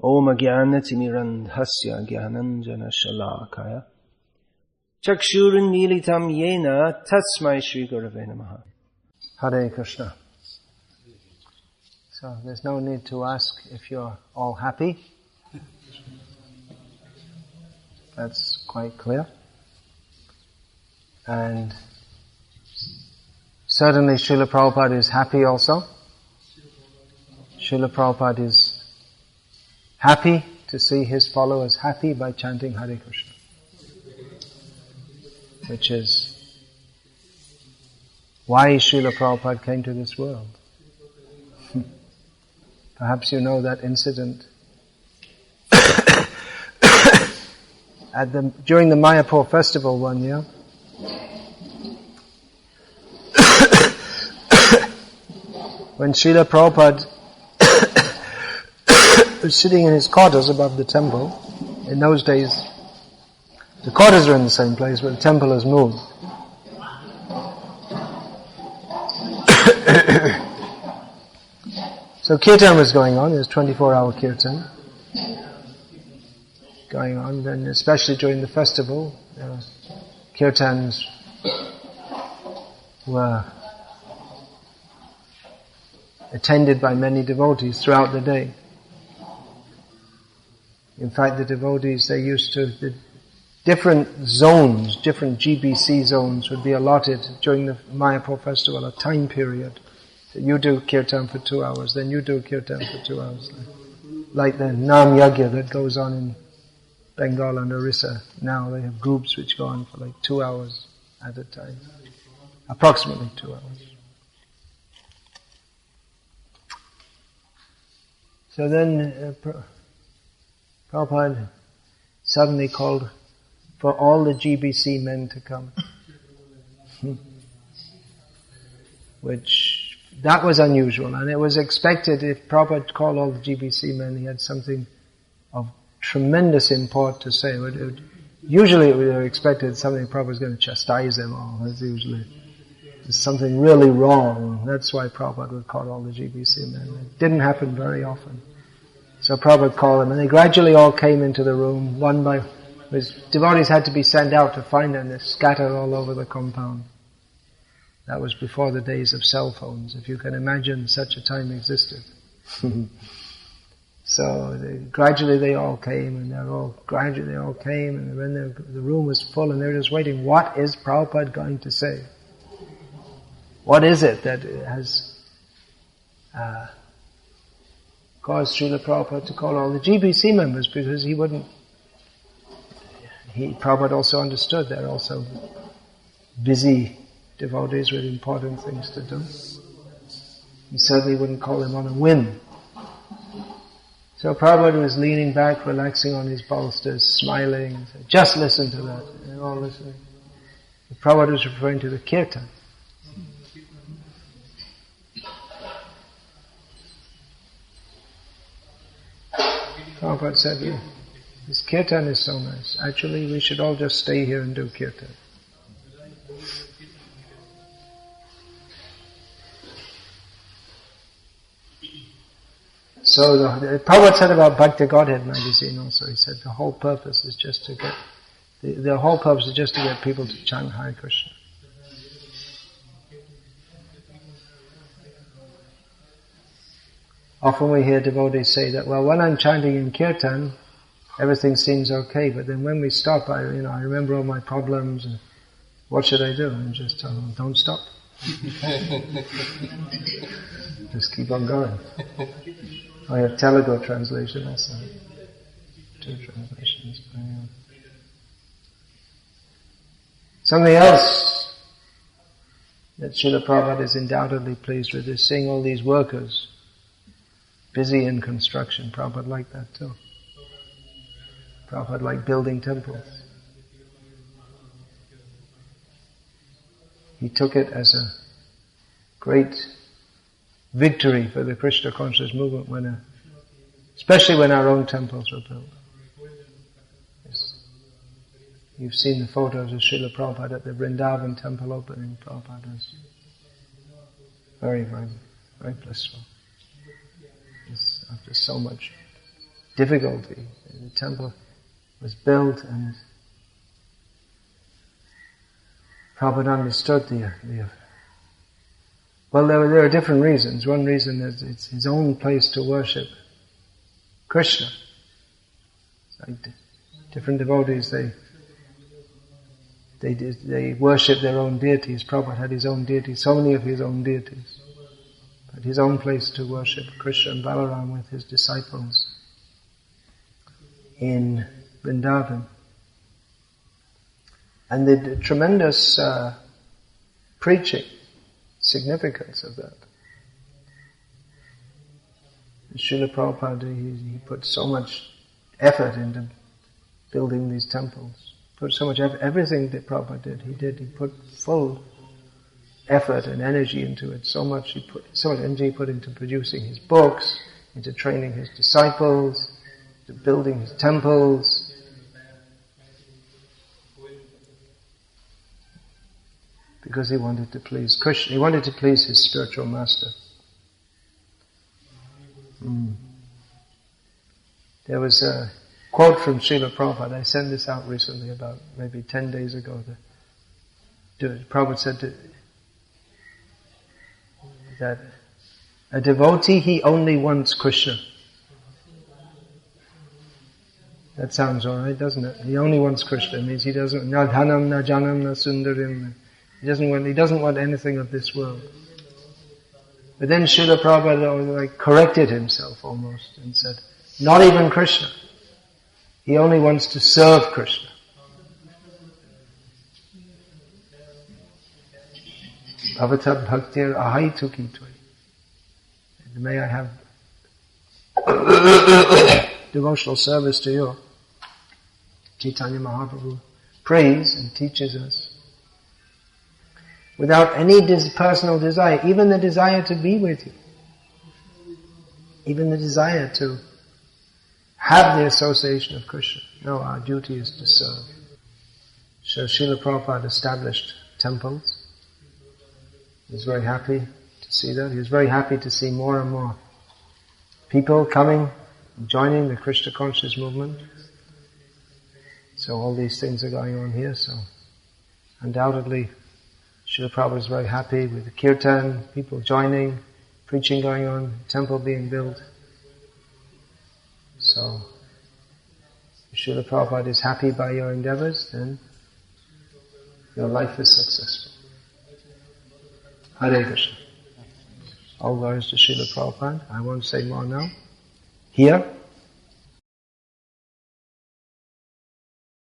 Om Jnanatimirandhasya Jnananjana Shalakaya Chakshurunmilitam Yena Tasmai Shri Gurave Namaha. Hare Krishna. So there's no need to ask if you're all happy. That's quite clear. And certainly Srila Prabhupada is happy also. Srila Prabhupada is happy to see his followers happy by chanting Hare Krishna, which is why Srila Prabhupada came to this world. Perhaps you know that incident during the Mayapur festival one year. When Srila Prabhupada was sitting in his quarters above the temple, in those days the quarters are in the same place but the temple has moved. So kirtan was going on, it was 24-hour kirtan going on, and especially during the festival, kirtans were attended by many devotees throughout the day. In fact, the devotees, the different zones, different GBC zones would be allotted during the Mayapur festival, a time period. So you do kirtan for 2 hours, then you do kirtan for 2 hours. Like the Nam Yagya that goes on in Bengal and Orissa. Now they have groups which go on for like 2 hours at a time. Approximately 2 hours. So then Prabhupada suddenly called for all the GBC men to come. That was unusual, and it was expected if Prabhupada called all the GBC men, he had something of tremendous import to say. Usually we were expected something Prabhupada was going to chastise them all. That's usually something really wrong. That's why Prabhupada would call all the GBC men. It didn't happen very often. So Prabhupada called them, and they gradually all came into the room, one by... Devotees had to be sent out to find them. They're scattered all over the compound. That was before the days of cell phones, if you can imagine such a time existed. So gradually they all came, and gradually they all came, and when the room was full, and they were just waiting, what is Prabhupada going to say? What is it that has caused Srila Prabhupada to call all the GBC members? Because Prabhupada also understood they're also busy devotees with important things to do. He certainly wouldn't call them on a whim. So Prabhupada was leaning back, relaxing on his bolsters, smiling, said, just listen to that. And they're all listening. Prabhupada was referring to the kirtan. Prabhupada said, yeah, this kirtan is so nice. Actually, we should all just stay here and do kirtan. So Prabhupada said about Bhakti Godhead magazine also, he said the whole purpose is just to get people to chant Hare Krishna. Often we hear devotees say that, well, when I'm chanting in kirtan, everything seems okay, but then when we stop, I remember all my problems, and what should I do? And just tell them, don't stop. Just keep on going. I have Telugu translation also. 2 translations. Something else that Srila Prabhupada is undoubtedly pleased with is seeing all these workers busy in construction. Prabhupada liked that too. Prabhupada liked building temples. He took it as a great victory for the Krishna conscious movement, especially when our own temples were built. Yes. You've seen the photos of Srila Prabhupada at the Vrindavan temple opening. Prabhupada was very, very, very blissful. After so much difficulty. The temple was built, and Prabhupada understood well, there are different reasons. One reason is it's his own place to worship Krishna. It's like different devotees, they worship their own deities. Prabhupada had his own deities, so many of his own deities. But his own place to worship Krishna and Balaram with his disciples in Vrindavan. And the tremendous preaching significance of that. Srila Prabhupada, he put so much effort into building these temples. Put so much effort, everything that Prabhupada did, he put full effort and energy into it. So much energy he put into producing his books, into training his disciples, into building his temples. Because he wanted to please Krishna. He wanted to please his spiritual master. There was a quote from Srila Prabhupada. I sent this out recently, about maybe 10 days ago. Prabhupada said that a devotee, he only wants Krishna. That sounds alright, doesn't it? He only wants Krishna. It means he doesn't, na dhanam, na janam, na sundarim. He doesn't want anything of this world. But then Srila Prabhupada corrected himself almost and said, not even Krishna. He only wants to serve Krishna. Bhavatat bhaktir ahai tuki tvai. May I have devotional service to you. Chaitanya Mahaprabhu prays and teaches us without any personal desire, even the desire to be with you, even the desire to have the association of Krishna. No, our duty is to serve. So Srila Prabhupada established temples. He was very happy to see that. He was very happy to see more and more people coming, joining the Krishna conscious movement. So all these things are going on here, so undoubtedly Srila Prabhupada was very happy with the kirtan, people joining, preaching going on, temple being built. So, if Srila Prabhupada is happy by your endeavors, then your life is successful. Hare Krishna. All glories to Srila Prabhupada. I won't say more now. Here.